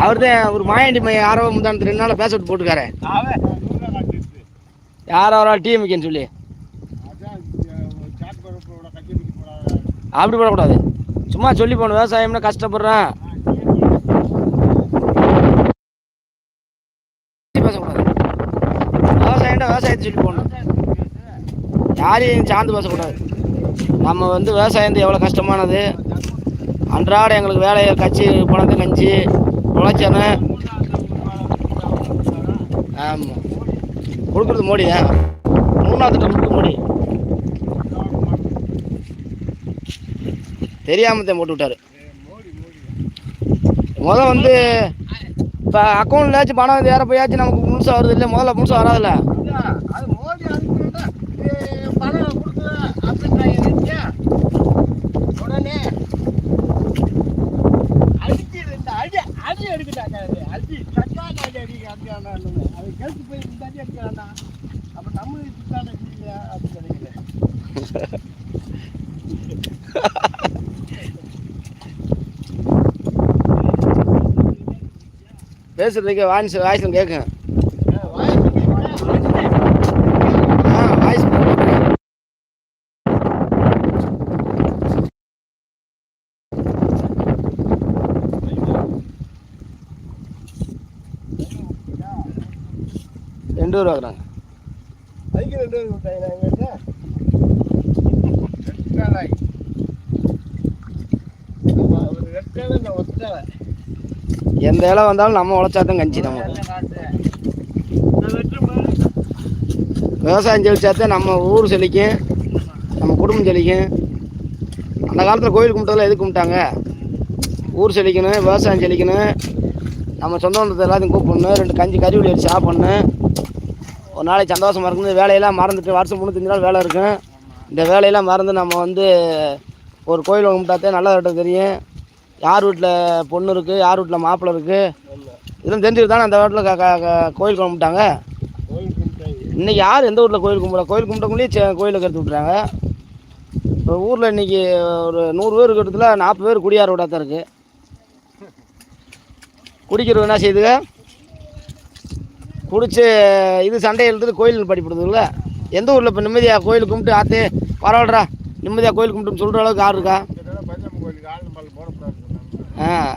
அவர் தான் ஒரு மாயாண்டி மையம் யாரோ முந்தானத்து 2 நாள் பேச விட்டு போட்டுக்காரு. யாரோ ஒரு டிஎம்கேன்னு சொல்லி அப்படி போடக்கூடாது. சும்மா சொல்லி போகணும், விவசாயம்னா கஷ்டப்படுறேன் பேசக்கூடாது. விவசாயம்னா விவசாயத்தை சொல்லி போகணும், யாரையும் சார்ந்து பேசக்கூடாது. நம்ம வந்து விவசாயம் எவ்வளோ கஷ்டமானது, அன்றாட எங்களுக்கு வேலையை கட்சி பணத்தை கஞ்சி உழைச்சனு. ஆமாம், கொடுக்குறது மோடி தான், 3ஆவது திட்டம் மோடி தெரியாமல் தான் போட்டு விட்டார். முதல் வந்து இப்போ அக்கௌண்ட்லாச்சும் பணம் வந்து வேற போயாச்சும் நமக்கு முழுசாக வருது இல்லை, முதல்ல முழுசாக வராதுல்ல. பேசுறதுக்கு வாய்ஸும் கேட்குங்க. வாய்ஸ் $2 வாங்குறாங்க. எந்த இலை வந்தாலும் நம்ம உழைச்சாதான் கஞ்சி. நம்ம விவசாயம் செழிச்சாதான் நம்ம ஊர் செழிக்கும், நம்ம குடும்பம் செழிக்கும். அந்த காலத்தில் கோயில் கும்பிட்டதில் எது கும்பிட்டாங்க? ஊர் செழிக்கணும், விவசாயம் செழிக்கணும், நம்ம சொந்த பந்தத்தை எல்லாத்தையும் கூப்பிடணும், 2 கஞ்சி கறி வச்சு சாப்பிட்ணும், ஒரு நாளைக்கு சந்தோஷமாக இருக்கணும். வேலையெல்லாம் மறந்துட்டு வருஷம் 3-5 நாள் வேலை இருக்கும். இந்த வேலையெல்லாம் மறந்து நம்ம வந்து ஒரு கோயில் கும்பிட்டாத்தே நல்லா தெரியும், யார் வீட்டில் பொண்ணு இருக்குது, யார் வீட்டில் மாப்பிள்ளை இருக்குது, இதெல்லாம் தெரிஞ்சுட்டு தானே அந்த வீட்டில் கோயில் கும்பிட்டாங்க. இன்றைக்கி யார் எந்த வீட்டில் கோயில் கும்பிட்றா? கோயில் கும்பிட்டவங்களே கோயிலுக்கு எடுத்து விட்றாங்க. இப்போ ஊரில் இன்றைக்கி ஒரு 100 பேர் இருக்கிறதுல 40 பேர் குடியார விடாத தான் இருக்குது. குடிக்கிறது என்ன செய்யுதுங்க? குடிச்சு இது சண்டை எழுதுட்டு கோயில் படிப்படுதுல்ல. எந்த ஊரில் இப்போ நிம்மதியாக கோயில் கும்பிட்டு ஆற்று பரவாயில்லடா நிம்மதியாக கோயில் கும்பிட்டுன்னு சொல்கிற அளவுக்கு யார் இருக்கா?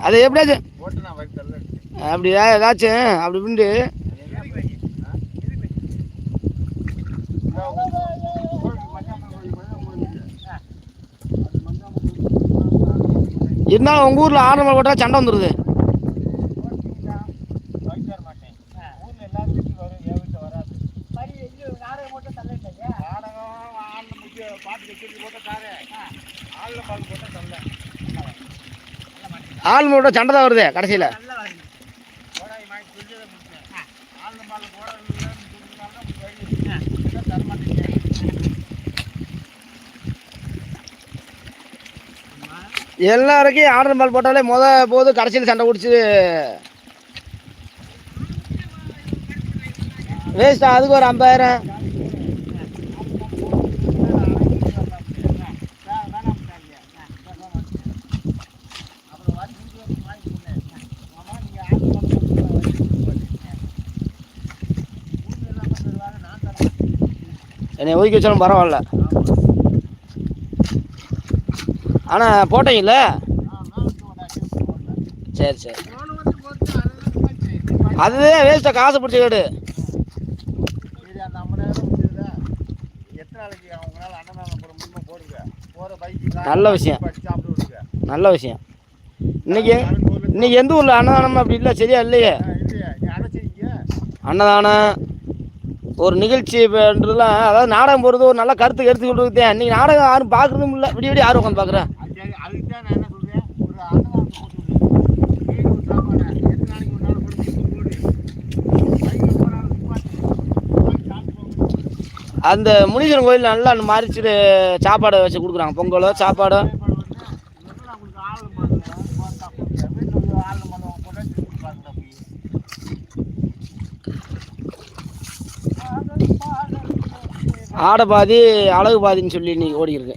அது எப்படியாச்சும் அப்படி ஏதாச்சும் அப்படி இப்படின்ட்டு இருந்தாலும் உங்கள் ஊரில் ஆரம்பம் போட்டால் சண்டை வந்துடுது. ஆள் மூட சண்டை தான் வருது கடைசியில். எல்லாருக்கும் ஆர்டர் பால் போட்டாலே போது கடைசியில் சண்டை குடிச்சு வேஸ்டா. அதுக்கு ஒரு 50,000. என்னை ஒதுக்கி வச்சாலும் பரவாயில்ல, ஆனால் போட்டீங்கல்ல. சரி சரி, அதுதான் வேஸ்ட்டாக காசு பிடிச்சி கேடு. நல்ல விஷயம், நல்ல விஷயம். இன்னைக்கு எந்த ஊரில் அன்னதானம் அப்படி இல்லை, சரியா இல்லையே? அன்னதானம் ஒரு நிகழ்ச்சின்றதுலாம், அதாவது நாடகம் போகிறது ஒரு நல்ல கருத்து எடுத்து கொடுக்குறதே. இன்றைக்கி நாடகம் யாரும் பார்க்குறதும் இல்லை, விடிய யாரும் உட்காந்து பார்க்குறேன். அந்த முனீஸ்வரன் கோயில் நல்லா மாறிச்சுட்டு சாப்பாடை வச்சு கொடுக்குறாங்க, பொங்கலோ சாப்பாடோ. ஆடை பாதி அழகு பாதின்னு சொல்லி இன்னைக்கு ஓடி இருக்கு.